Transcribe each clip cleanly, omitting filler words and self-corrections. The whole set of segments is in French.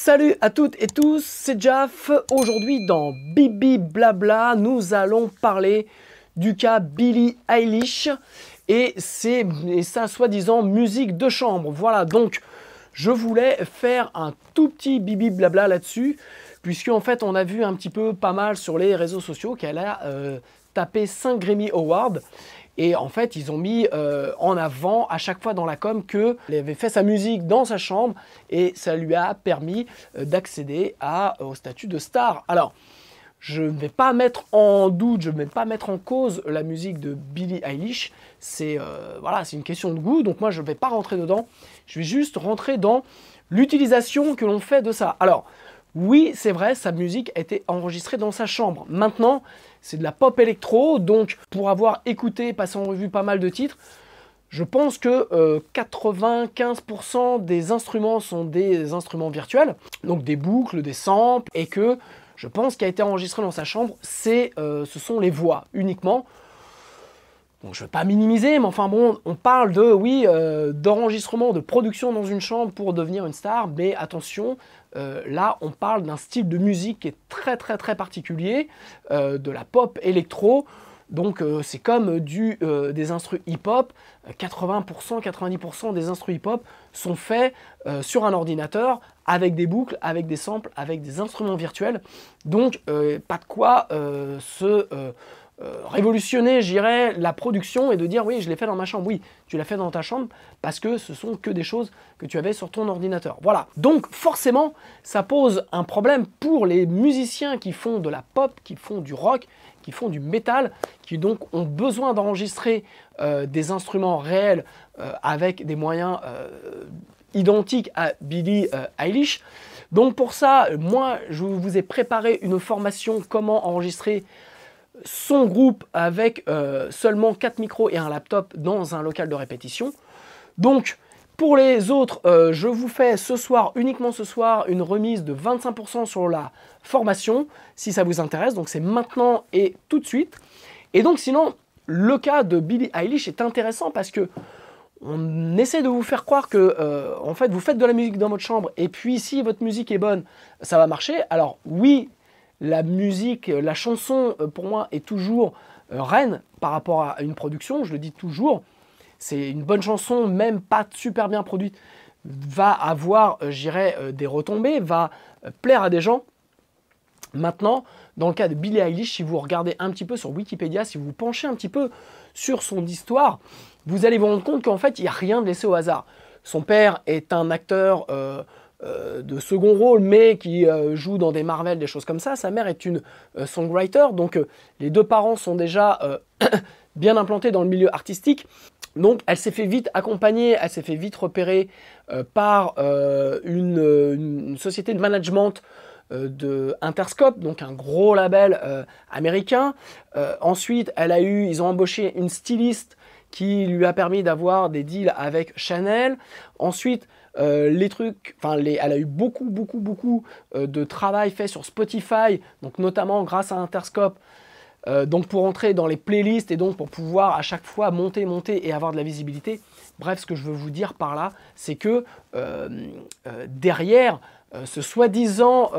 Salut à toutes et tous, c'est Jaf. Aujourd'hui dans Bibi Blabla, nous allons parler du cas Billie Eilish et sa soi-disant musique de chambre. Voilà, donc je voulais faire un tout petit Bibi Blabla là-dessus, puisque en fait on a vu un petit peu pas mal sur les réseaux sociaux qu'elle a tapé 5 Grammy Awards. Et en fait, ils ont mis en avant à chaque fois dans la com qu'elle avait fait sa musique dans sa chambre et ça lui a permis d'accéder au statut de star. Alors, je ne vais pas mettre en doute, je ne vais pas mettre en cause la musique de Billie Eilish. Voilà, c'est une question de goût, donc moi je ne vais pas rentrer dedans. Je vais juste rentrer dans l'utilisation que l'on fait de ça. Alors, oui, c'est vrai, sa musique a été enregistrée dans sa chambre. Maintenant, c'est de la pop électro, donc pour avoir écouté, passé en revue pas mal de titres, je pense que 95% des instruments sont des instruments virtuels, donc des boucles, des samples, et que je pense qu'il a été enregistré dans sa chambre, ce sont les voix uniquement. Donc je ne veux pas minimiser, mais enfin bon, on parle d'enregistrement, de production dans une chambre pour devenir une star, mais attention, là on parle d'un style de musique qui est très particulier, de la pop électro, donc c'est comme des instrus hip-hop, 80%, 90% des instrus hip-hop sont faits sur un ordinateur, avec des boucles, avec des samples, avec des instruments virtuels, donc pas de quoi révolutionner, je dirais, la production et de dire oui, je l'ai fait dans ma chambre. Oui, tu l'as fait dans ta chambre parce que ce sont que des choses que tu avais sur ton ordinateur. Voilà. Donc forcément, ça pose un problème pour les musiciens qui font de la pop, qui font du rock, qui font du métal, qui donc ont besoin d'enregistrer des instruments réels avec des moyens identiques à Billie Eilish. Donc pour ça, moi, je vous ai préparé une formation comment enregistrer son groupe avec seulement 4 micros et un laptop dans un local de répétition. Donc pour les autres, je vous fais ce soir, uniquement ce soir, une remise de 25% sur la formation, si ça vous intéresse. Donc c'est maintenant et tout de suite. Et donc sinon, le cas de Billie Eilish est intéressant parce que on essaie de vous faire croire que en fait, vous faites de la musique dans votre chambre et puis si votre musique est bonne, ça va marcher. Alors oui, la musique, la chanson, pour moi, est toujours reine par rapport à une production, je le dis toujours. C'est une bonne chanson, même pas super bien produite, va avoir, je dirais, des retombées, va plaire à des gens. Maintenant, dans le cas de Billie Eilish, si vous regardez un petit peu sur Wikipédia, si vous vous penchez un petit peu sur son histoire, vous allez vous rendre compte qu'en fait, il n'y a rien de laissé au hasard. Son père est un acteur de second rôle, mais qui joue dans des Marvel, des choses comme ça. Sa mère est une songwriter, donc les deux parents sont déjà bien implantés dans le milieu artistique. Donc elle s'est fait vite accompagner, elle s'est fait vite repérer par une société de management de Interscope, donc un gros label américain. Ensuite, ils ont embauché une styliste qui lui a permis d'avoir des deals avec Chanel. Ensuite, elle a eu beaucoup de travail fait sur Spotify, donc notamment grâce à Interscope, donc pour entrer dans les playlists et donc pour pouvoir à chaque fois monter et avoir de la visibilité. Bref, ce que je veux vous dire par là, c'est que derrière ce soi-disant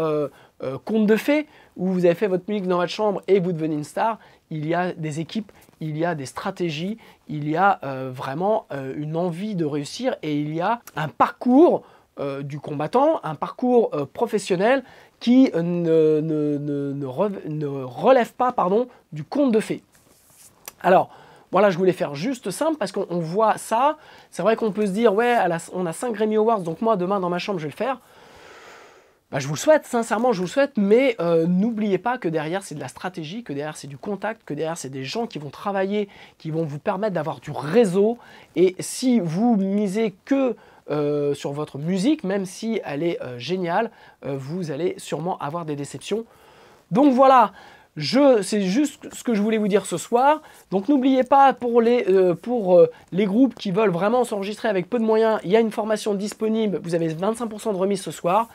conte de fées où vous avez fait votre musique dans votre chambre et vous devenez une star, il y a des équipes, il y a des stratégies, il y a vraiment une envie de réussir et il y a un parcours du combattant, un parcours professionnel qui ne relève pas du conte de fées. Alors, voilà, je voulais faire juste simple parce qu'on voit ça. C'est vrai qu'on peut se dire, ouais, on a 5 Grammy Awards, donc moi, demain, dans ma chambre, je vais le faire. Bah, je vous le souhaite, sincèrement, je vous le souhaite, mais n'oubliez pas que derrière, c'est de la stratégie, que derrière, c'est du contact, que derrière, c'est des gens qui vont travailler, qui vont vous permettre d'avoir du réseau. Et si vous misez que sur votre musique, même si elle est géniale, vous allez sûrement avoir des déceptions. Donc voilà, c'est juste ce que je voulais vous dire ce soir. Donc n'oubliez pas, pour les groupes qui veulent vraiment s'enregistrer avec peu de moyens, il y a une formation disponible, vous avez 25% de remise ce soir.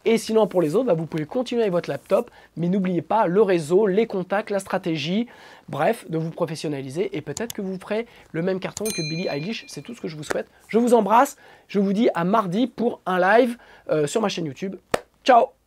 Et sinon, pour les autres, vous pouvez continuer avec votre laptop, mais n'oubliez pas le réseau, les contacts, la stratégie, bref, de vous professionnaliser. Et peut-être que vous ferez le même carton que Billie Eilish. C'est tout ce que je vous souhaite. Je vous embrasse. Je vous dis à mardi pour un live sur ma chaîne YouTube. Ciao!